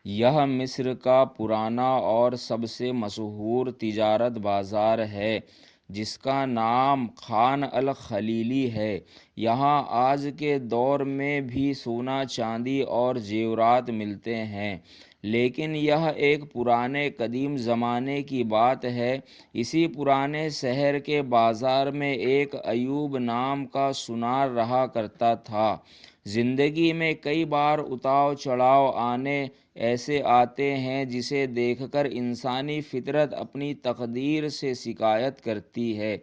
یہ مصر کا پرانا اور سب سے مشہور تجارت بازار ہے جس کا نام خان الخلیلی ہے۔ یہاں آج کے دور میں بھی سونا چاندی اور زیورات ملتے ہیں، لیکن یہ ایک پرانے قدیم زمانے کی بات ہے۔ اسی پرانے شہر کے بازار میں ایک ایوب نام کا سنار رہا کرتا تھا۔ زندگی میں کئی بار اتار چڑھاؤ ایسے آتے ہیں جسے دیکھ کر انسانی فطرت اپنی تقدیر سے شکایت کرتی ہے۔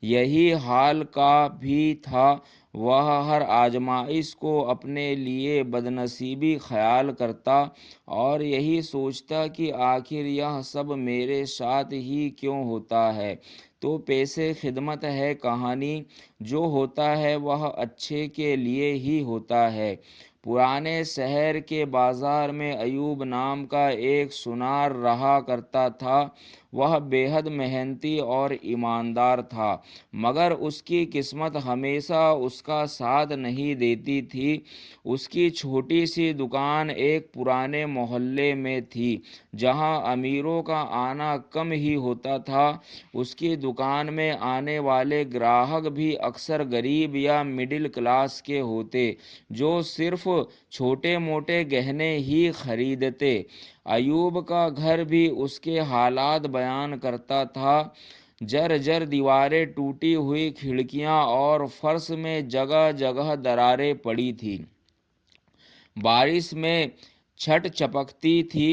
یہی حال کا بھی تھا۔ وہ ہر آزمائش کو اپنے لیے بدنصیبی خیال کرتا اور یہی سوچتا کہ آخر یہ سب میرے ساتھ ہی کیوں ہوتا ہے۔ تو پیشے خدمت ہے کہانی، جو ہوتا ہے وہ اچھے کے لیے ہی ہوتا ہے۔ پرانے شہر کے بازار میں ایوب نام کا ایک سنار رہا کرتا تھا۔ وہ بے حد محنتی اور ایماندار تھا، مگر اس کی قسمت ہمیشہ اس کا ساتھ نہیں دیتی تھی۔ اس کی چھوٹی سی دکان ایک پرانے محلے میں تھی جہاں امیروں کا آنا کم ہی ہوتا تھا۔ اس کی دکان میں آنے والے گراہک بھی اکثر غریب یا مڈل کلاس کے ہوتے، جو صرف چھوٹے موٹے گہنے ہی خریدتے۔ ایوب کا گھر بھی اس کے حالات بیان کرتا تھا۔ جر دیواریں، ٹوٹی ہوئی کھڑکیاں اور فرش میں جگہ جگہ دراریں پڑی تھیں۔ بارش میں چھٹ چپکتی تھی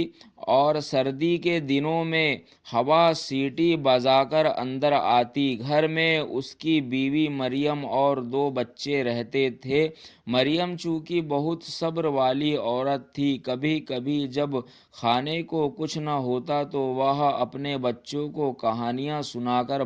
اور سردی کے دنوں میں ہوا سیٹی بجا کر اندر آتی۔ گھر میں اس کی بیوی مریم اور 2 بچے رہتے تھے۔ مریم چونکہ بہت صبر والی عورت تھی، کبھی کبھی جب کھانے کو کچھ نہ ہوتا تو وہ اپنے بچوں کو کہانیاں سنا کر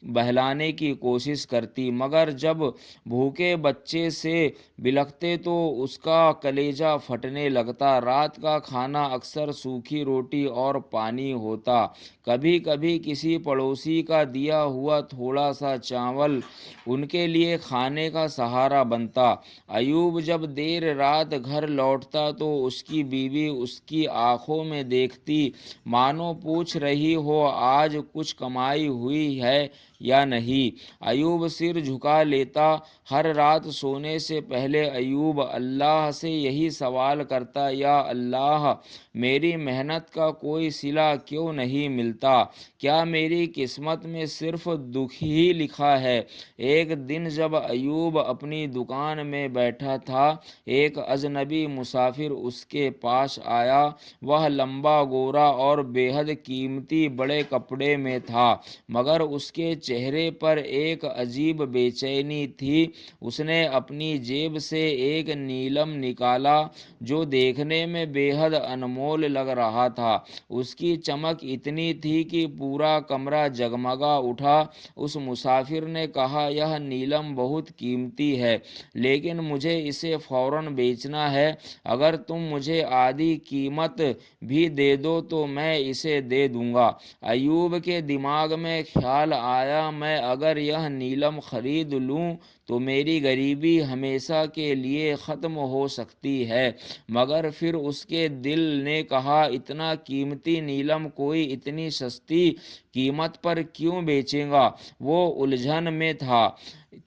بہلانے کی کوشش کرتی، مگر جب بھوکے بچے سے بلکتے تو اس کا کلیجہ پھٹنے لگتا۔ رات کا کھانا اکثر سوکھی روٹی اور پانی ہوتا۔ کبھی کبھی کسی پڑوسی کا دیا ہوا تھوڑا سا چاول ان کے لیے کھانے کا سہارا بنتا۔ ایوب جب دیر رات گھر لوٹتا تو اس کی بیوی اس کی آنکھوں میں دیکھتی مانو پوچھ رہی ہو آج کچھ کمائی ہوئی ہے یا نہیں۔ ایوب سر جھکا لیتا۔ ہر رات سونے سے پہلے ایوب اللہ سے یہی سوال کرتا، یا اللہ، میری محنت کا کوئی صلہ کیوں نہیں ملتا؟ کیا میری قسمت میں صرف دکھ ہی لکھا ہے؟ ایک دن جب ایوب اپنی دکان میں بیٹھا تھا، ایک اجنبی مسافر اس کے پاس آیا۔ وہ لمبا، گورا اور بے حد قیمتی بڑے کپڑے میں تھا، مگر اس کے چہرے پر ایک عجیب بے چینی تھی۔ اس نے اپنی جیب سے ایک نیلم نکالا جو دیکھنے میں بے حد انمول لگ رہا تھا۔ اس کی چمک اتنی تھی کہ پورا کمرہ جگمگا اٹھا۔ اس مسافر نے کہا، یہ نیلم بہت قیمتی ہے، لیکن مجھے اسے فوراً بیچنا ہے۔ اگر تم مجھے آدھی قیمت بھی دے دو تو میں اسے دے دوں گا۔ ایوب کے دماغ میں خیال آیا، میں اگر یہ نیلم خرید لوں تو میری غریبی ہمیشہ کے لیے ختم ہو سکتی ہے، مگر پھر اس کے دل نے کہا، اتنا قیمتی نیلم کوئی اتنی سستی قیمت پر کیوں بیچے گا؟ وہ الجھن میں تھا،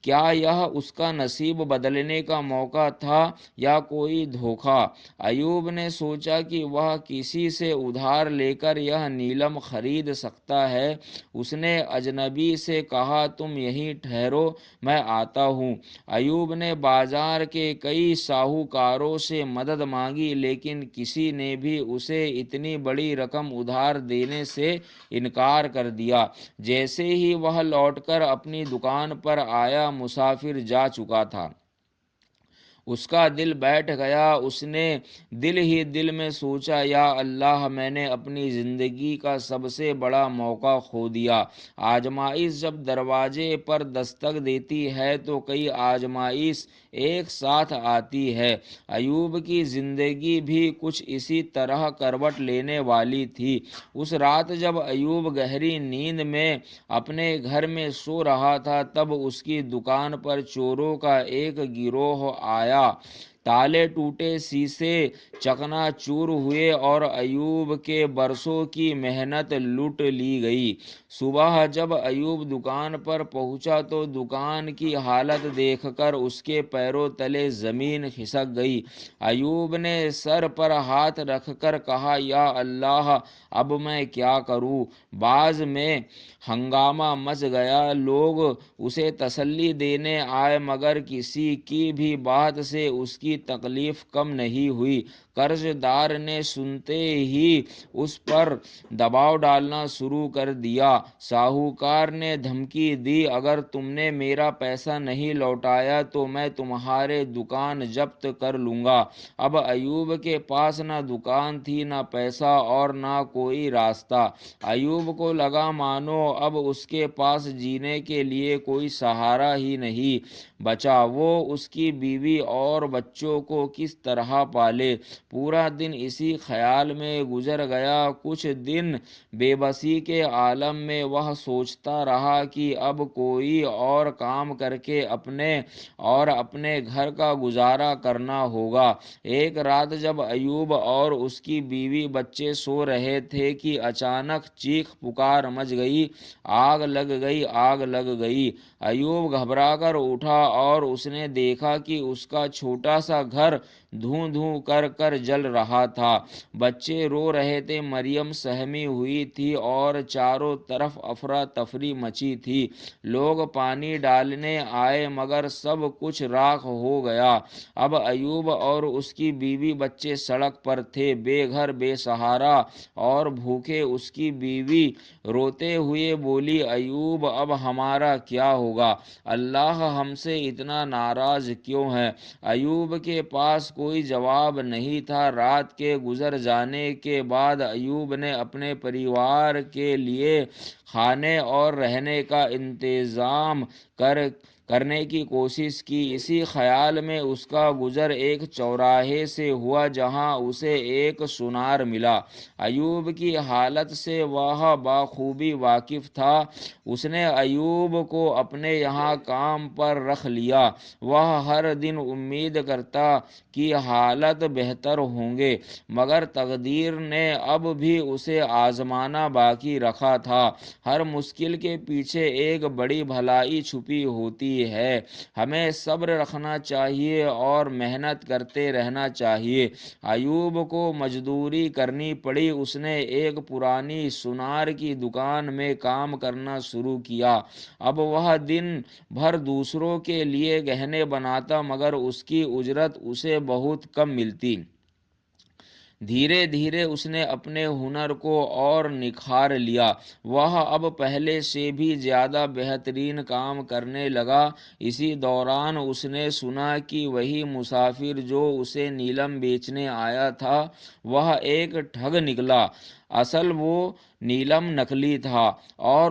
کیا یہ اس کا نصیب بدلنے کا موقع تھا یا کوئی دھوکہ؟ ایوب نے سوچا کہ وہ کسی سے ادھار لے کر یہ نیلم خرید سکتا ہے۔ اس نے اجنبی سے کہا، تم یہیں ٹھہرو، میں آتا ہوں۔ ایوب نے بازار کے کئی ساہوکاروں سے مدد مانگی، لیکن کسی نے بھی اسے اتنی بڑی رقم ادھار دینے سے انکار کر دیا۔ جیسے ہی وہ لوٹ کر اپنی دکان پر آیا، مسافر جا چکا تھا۔ اس کا دل بیٹھ گیا۔ اس نے دل ہی دل میں سوچا، یا اللہ، میں نے اپنی زندگی کا سب سے بڑا موقع کھو دیا۔ آزمائش جب دروازے پر دستک دیتی ہے تو کئی آزمائش ایک ساتھ آتی ہے۔ ایوب کی زندگی بھی کچھ اسی طرح کروٹ لینے والی تھی۔ اس رات جب ایوب گہری نیند میں اپنے گھر میں سو رہا تھا، تب اس کی دکان پر چوروں کا ایک گروہ آیا۔ تالے ٹوٹے، شیشے چکنا چور ہوئے اور ایوب کے برسوں کی محنت لوٹ لی گئی۔ صبح جب ایوب دکان پر پہنچا تو دکان کی حالت دیکھ کر اس کے پیروں تلے زمین کھسک گئی۔ ایوب نے سر پر ہاتھ رکھ کر کہا، یا اللہ، اب میں کیا کروں؟ بعض میں ہنگامہ مچ گیا، لوگ اسے تسلی دینے آئے مگر کسی کی بھی بات سے اس کی تکلیف کم نہیں ہوئی۔ قرض دار نے سنتے ہی اس پر دباؤ ڈالنا شروع کر دیا۔ ساہوکار نے دھمکی دی، اگر تم نے میرا پیسہ نہیں لوٹایا تو میں تمہارے دکان ضبط کر لوں گا۔ اب ایوب کے پاس نہ دکان تھی، نہ پیسہ اور نہ کوئی راستہ۔ ایوب کو لگا مانو اب اس کے پاس جینے کے لیے کوئی سہارا ہی نہیں بچا۔ وہ اس کی بیوی اور بچوں کو کس طرح پالے؟ پورا دن اسی خیال میں گزر گیا۔ کچھ دن بے بسی کے عالم میں وہ سوچتا رہا کہ اب کوئی اور کام کر کے اپنے گھر کا گزارا کرنا ہوگا۔ ایک رات جب ایوب اور اس کی بیوی بچے سو رہے تھے کہ اچانک چیخ پکار مچ گئی، آگ لگ گئی، آگ لگ گئی۔ ایوب گھبرا کر اٹھا اور اس نے دیکھا کہ اس کا چھوٹا سا گھر دھوں دھوں کر کر جل رہا تھا۔ بچے رو رہے تھے، مریم سہمی ہوئی تھی اور چاروں طرف افراتفری مچی تھی۔ لوگ پانی ڈالنے آئے مگر سب کچھ راکھ ہو گیا۔ اب ایوب اور اس کی بیوی بچے سڑک پر تھے، بے گھر بے سہارا اور بھوکے۔ اس کی بیوی روتے ہوئے بولی، ایوب اب ہمارا کیا ہوگا؟ اللہ ہم سے اتنا ناراض کیوں ہے؟ ایوب کے پاس کوئی جواب نہیں تھا۔ رات کے گزر جانے کے بعد ایوب نے اپنے پریوار کے لیے کھانے اور رہنے کا انتظام کرنے کی کوشش کی۔ اسی خیال میں اس کا گزر ایک چوراہے سے ہوا جہاں اسے ایک سونار ملا۔ ایوب کی حالت سے وہ بخوبی واقف تھا۔ اس نے ایوب کو اپنے یہاں کام پر رکھ لیا۔ وہ ہر دن امید کرتا کہ حالات بہتر ہوں گے، مگر تقدیر نے اب بھی اسے آزمانا باقی رکھا تھا۔ ہر مشکل کے پیچھے ایک بڑی بھلائی چھپی ہوتی ہے۔ ہمیں صبر رکھنا چاہیے اور محنت کرتے رہنا چاہیے۔ ایوب کو مزدوری کرنی پڑی۔ اس نے ایک پرانی سونار کی دکان میں کام کرنا شروع کیا۔ اب وہ دن بھر دوسروں کے لیے گہنے بناتا مگر اس کی اجرت اسے بہت کم ملتی۔ دھیرے دھیرے اس نے اپنے ہنر کو اور نکھار لیا۔ وہ اب پہلے سے بھی زیادہ بہترین کام کرنے لگا۔ اسی دوران اس نے سنا کہ وہی مسافر جو اسے نیلم بیچنے آیا تھا وہ ایک ٹھگ نکلا۔ اصل وہ نیلم نکلی تھا اور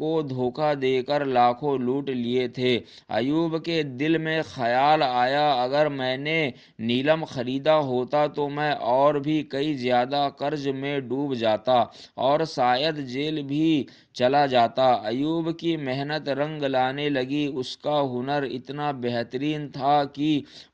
کو دھوکہ دے کر لاکھوں لوٹ لیے تھے۔ ایوب کے دل میں خیال آیا، اگر میں نے نیلم خریدا ہوتا تو میں اور بھی کئی زیادہ قرض میں ڈوب جاتا اور شاید جیل بھی چلا جاتا۔ ایوب کی محنت رنگ لانے لگی۔ اس کا ہنر اتنا بہترین تھا کہ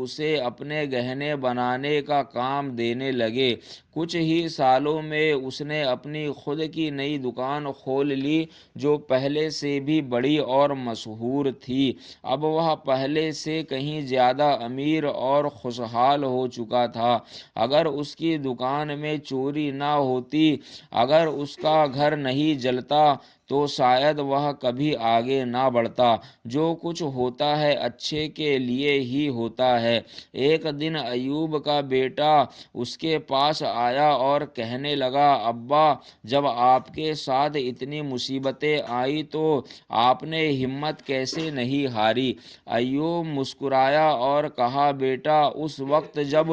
اسے اپنے گہنے بنانے کا کام دینے لگے۔ کچھ ہی سالوں میں اس نے اپنی خود کی نئی دکان کھول لی جو پہلے سے بھی بڑی اور مشہور تھی۔ اب وہ پہلے سے کہیں زیادہ امیر اور خوشحال ہو چکا تھا۔ اگر اس کی دکان میں چوری نہ ہوتی، اگر اس کا گھر نہیں جلتا تو شاید وہ کبھی آگے نہ بڑھتا۔ جو کچھ ہوتا ہے اچھے کے لیے ہی ہوتا ہے۔ ایک دن ایوب کا بیٹا اس کے پاس آیا اور کہنے لگا، ابا، جب آپ کے ساتھ اتنی مصیبتیں آئیں تو آپ نے ہمت کیسے نہیں ہاری؟ ایوب مسکرایا اور کہا، بیٹا، اس وقت جب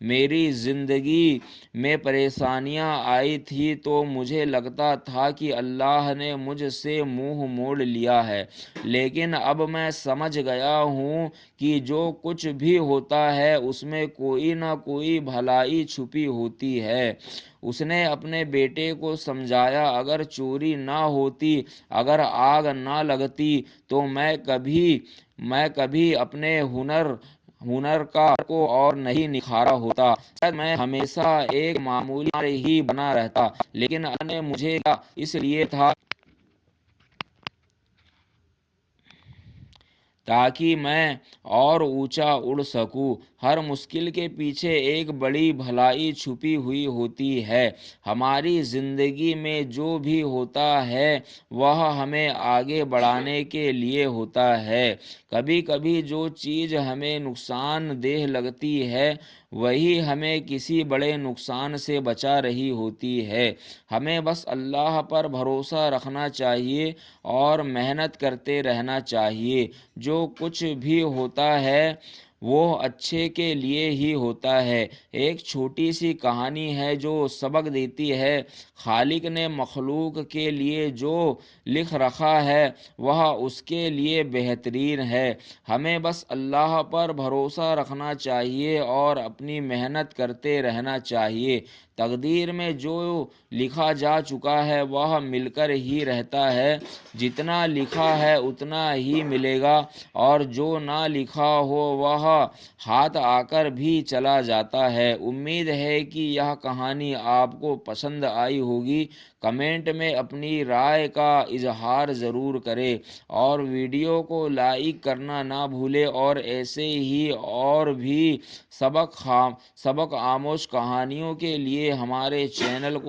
میری زندگی میں پریشانیاں آئی تھیں تو مجھے لگتا تھا کہ اللہ نے مجھ سے منہ موڑ لیا ہے، لیکن اب میں سمجھ گیا ہوں کہ جو کچھ بھی ہوتا ہے اس میں کوئی نہ کوئی بھلائی چھپی ہوتی ہے۔ اس نے اپنے بیٹے کو سمجھایا، اگر چوری نہ ہوتی، اگر آگ نہ لگتی تو میں کبھی اپنے ہنر کو اور نہیں نکھارا ہوتا، شاید میں ہمیشہ ایک معمولی کار ہی بنا رہتا، لیکن اللہ نے مجھے کیا اس لیے تھا تاکہ میں اور اونچا اڑ سکوں۔ ہر مشکل کے پیچھے ایک بڑی بھلائی چھپی ہوئی ہوتی ہے۔ ہماری زندگی میں جو بھی ہوتا ہے وہ ہمیں آگے بڑھانے کے لیے ہوتا ہے۔ کبھی کبھی جو چیز ہمیں نقصان دہ لگتی ہے وہی ہمیں کسی بڑے نقصان سے بچا رہی ہوتی ہے۔ ہمیں بس اللہ پر بھروسہ رکھنا چاہیے اور محنت کرتے رہنا چاہیے۔ جو کچھ بھی ہوتا ہے وہ اچھے کے لیے ہی ہوتا ہے۔ ایک چھوٹی سی کہانی ہے جو سبق دیتی ہے، خالق نے مخلوق کے لیے جو لکھ رکھا ہے وہ اس کے لیے بہترین ہے۔ ہمیں بس اللہ پر بھروسہ رکھنا چاہیے اور اپنی محنت کرتے رہنا چاہیے۔ تقدیر میں جو لکھا جا چکا ہے وہ مل کر ہی رہتا ہے، جتنا لکھا ہے اتنا ہی ملے گا، اور جو نہ لکھا ہو وہ ہاتھ آ کر بھی چلا جاتا ہے۔ امید ہے کہ یہ کہانی آپ کو پسند آئی ہوگی۔ کمنٹ میں اپنی رائے کا اظہار ضرور کریں اور ویڈیو کو لائک کرنا نہ بھولیں، اور ایسے ہی اور بھی سبق آموز کہانیوں کے لیے ہمارے چینل کو